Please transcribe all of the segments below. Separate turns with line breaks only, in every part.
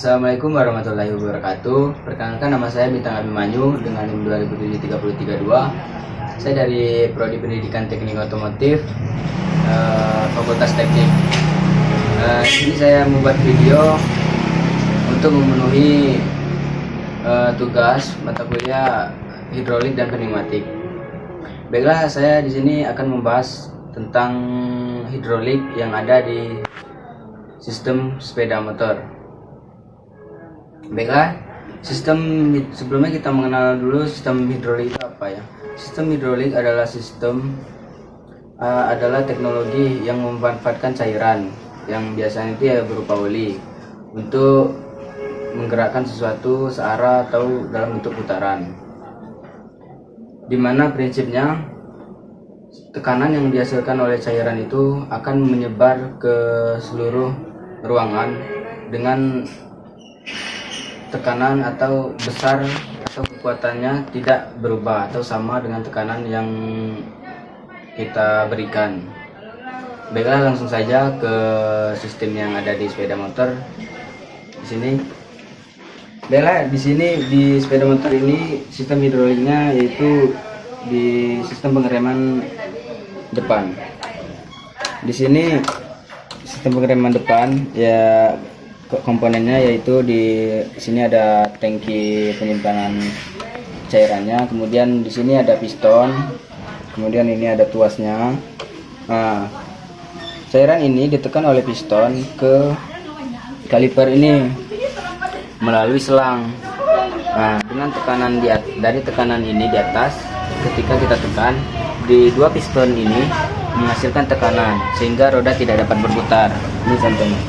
Assalamualaikum warahmatullahi wabarakatuh. Perkenalkan, nama saya Bintang Abimanyu dengan NIM 2007-3032. Saya dari Prodi Pendidikan Teknik Otomotif, Fakultas Teknik. Ini saya membuat video untuk memenuhi tugas mata kuliah hidrolik dan pneumatik. Baiklah, saya di sini akan membahas tentang hidrolik yang ada di sistem sepeda motor. Baiklah, sebelumnya kita mengenal dulu sistem hidrolik itu apa ya. Sistem hidrolik adalah adalah teknologi yang memanfaatkan cairan yang biasanya itu ya berupa oli untuk menggerakkan sesuatu searah atau dalam bentuk putaran. Dimana prinsipnya tekanan yang dihasilkan oleh cairan itu akan menyebar ke seluruh ruangan dengan tekanan atau besar atau kekuatannya tidak berubah atau sama dengan tekanan yang kita berikan. Baiklah, langsung saja ke sistem yang ada di sepeda motor. Di sini, baiklah, di sini di sepeda motor ini sistem hidroliknya yaitu di sistem pengereman depan. Di sini sistem pengereman depan ya, komponennya yaitu di sini ada tangki penyimpanan cairannya, kemudian di sini ada piston, kemudian ini ada tuasnya. Nah, cairan ini ditekan oleh piston ke kaliper ini melalui selang. Nah, dengan tekanan dari tekanan ini di atas, ketika kita tekan di dua piston ini menghasilkan tekanan sehingga roda tidak dapat berputar. Ini contohnya.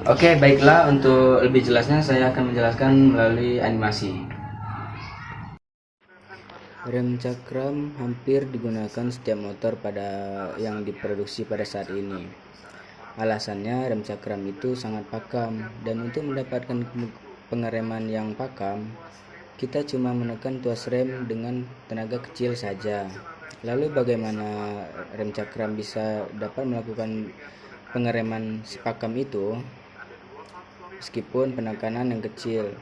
Oke, baiklah, untuk lebih jelasnya saya akan menjelaskan melalui animasi. Rem cakram hampir digunakan setiap motor yang diproduksi pada saat ini. Alasannya, rem cakram itu sangat pakam, dan untuk mendapatkan pengereman yang pakam, kita cuma menekan tuas rem dengan tenaga kecil saja. Lalu bagaimana rem cakram bisa dapat melakukan pengereman sepakam itu meskipun penekanan yang kecil?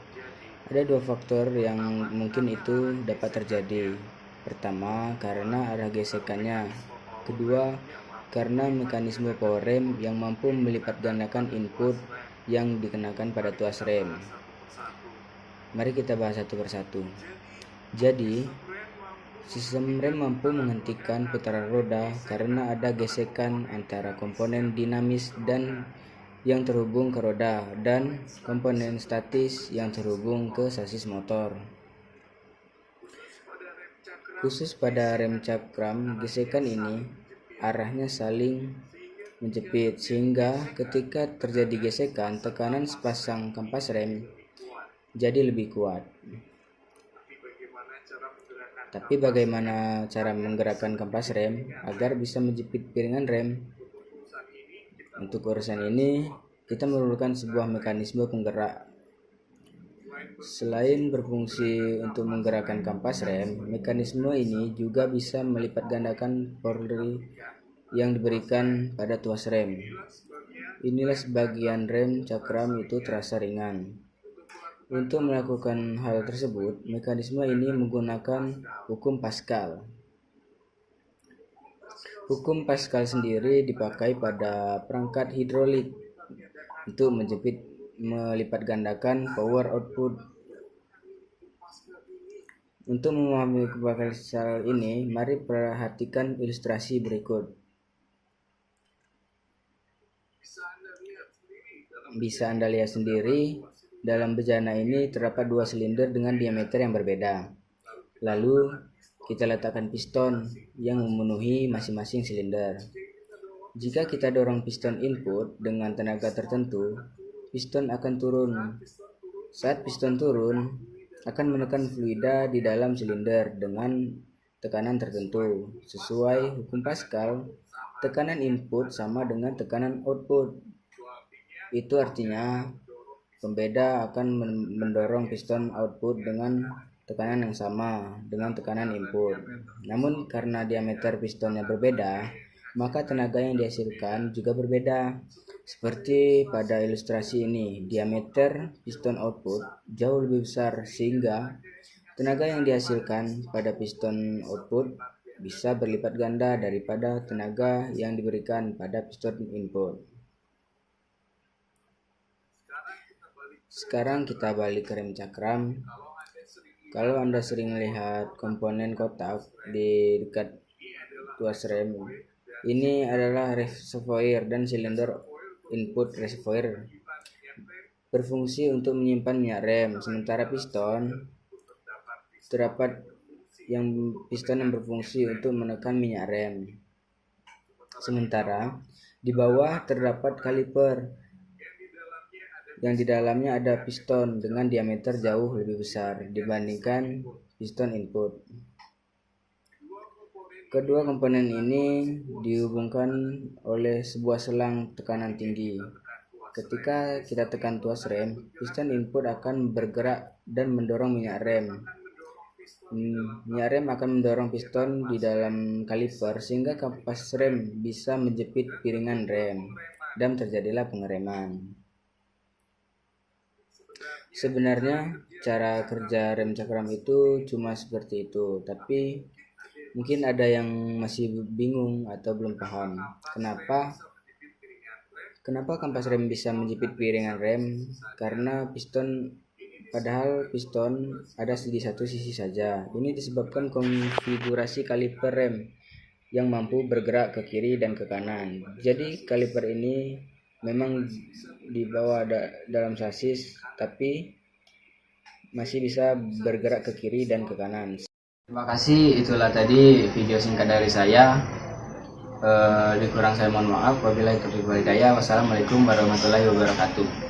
Ada dua faktor yang mungkin itu dapat terjadi. Pertama, karena arah gesekannya. Kedua, karena mekanisme power rem yang mampu melipat gandakan input yang dikenakan pada tuas rem. Mari kita bahas satu persatu. Jadi, sistem rem mampu menghentikan putaran roda karena ada gesekan antara komponen dinamis yang terhubung ke roda dan komponen statis yang terhubung ke sasis motor. Khusus pada rem cakram, gesekan ini arahnya saling menjepit sehingga ketika terjadi gesekan, tekanan sepasang kampas rem jadi lebih kuat. Tapi bagaimana cara menggerakkan kampas rem agar bisa menjepit piringan rem? Untuk urusan ini, kita memerlukan sebuah mekanisme penggerak. Selain berfungsi untuk menggerakkan kampas rem, mekanisme ini juga bisa melipat gandakan power yang diberikan pada tuas rem. Inilah sebagian rem cakram itu terasa ringan. Untuk melakukan hal tersebut, mekanisme ini menggunakan hukum Pascal. Hukum Pascal sendiri dipakai pada perangkat hidrolik untuk melipat gandakan power output. Untuk memahami hukum Pascal ini, mari perhatikan ilustrasi berikut. Bisa Anda lihat sendiri, dalam bejana ini terdapat dua silinder dengan diameter yang berbeda. Lalu, kita letakkan piston yang memenuhi masing-masing silinder. Jika kita dorong piston input dengan tenaga tertentu, piston akan turun. Saat piston turun, akan menekan fluida di dalam silinder dengan tekanan tertentu. Sesuai hukum Pascal, tekanan input sama dengan tekanan output. Itu artinya pembeda akan mendorong piston output dengan tekanan yang sama dengan tekanan input. Namun karena diameter pistonnya berbeda, maka tenaga yang dihasilkan juga berbeda. Seperti pada ilustrasi ini, diameter piston output jauh lebih besar sehingga tenaga yang dihasilkan pada piston output bisa berlipat ganda daripada tenaga yang diberikan pada piston input. Sekarang kita balik ke rem cakram. Kalau Anda sering melihat komponen kotak di dekat tuas rem, ini adalah reservoir dan silinder input reservoir berfungsi untuk menyimpan minyak rem, sementara piston yang berfungsi untuk menekan minyak rem. Sementara di bawah terdapat kaliper yang di dalamnya ada piston dengan diameter jauh lebih besar dibandingkan piston input. Kedua komponen ini dihubungkan oleh sebuah selang tekanan tinggi. Ketika kita tekan tuas rem, piston input akan bergerak dan mendorong minyak rem. Minyak rem akan mendorong piston di dalam kaliper sehingga kampas rem bisa menjepit piringan rem dan terjadilah pengereman. Sebenarnya cara kerja rem cakram itu cuma seperti itu, tapi mungkin ada yang masih bingung atau belum paham kenapa kampas rem bisa menjepit piringan rem, karena padahal piston ada di satu sisi saja. Ini disebabkan konfigurasi kaliper rem yang mampu bergerak ke kiri dan ke kanan. Jadi kaliper ini memang dibawa dalam sasis, tapi masih bisa bergerak ke kiri dan ke kanan. Terima kasih, itulah tadi video singkat dari saya. Dikurang saya mohon maaf. Wabillahi taufiq wal hidayah. Wassalamualaikum warahmatullahi wabarakatuh.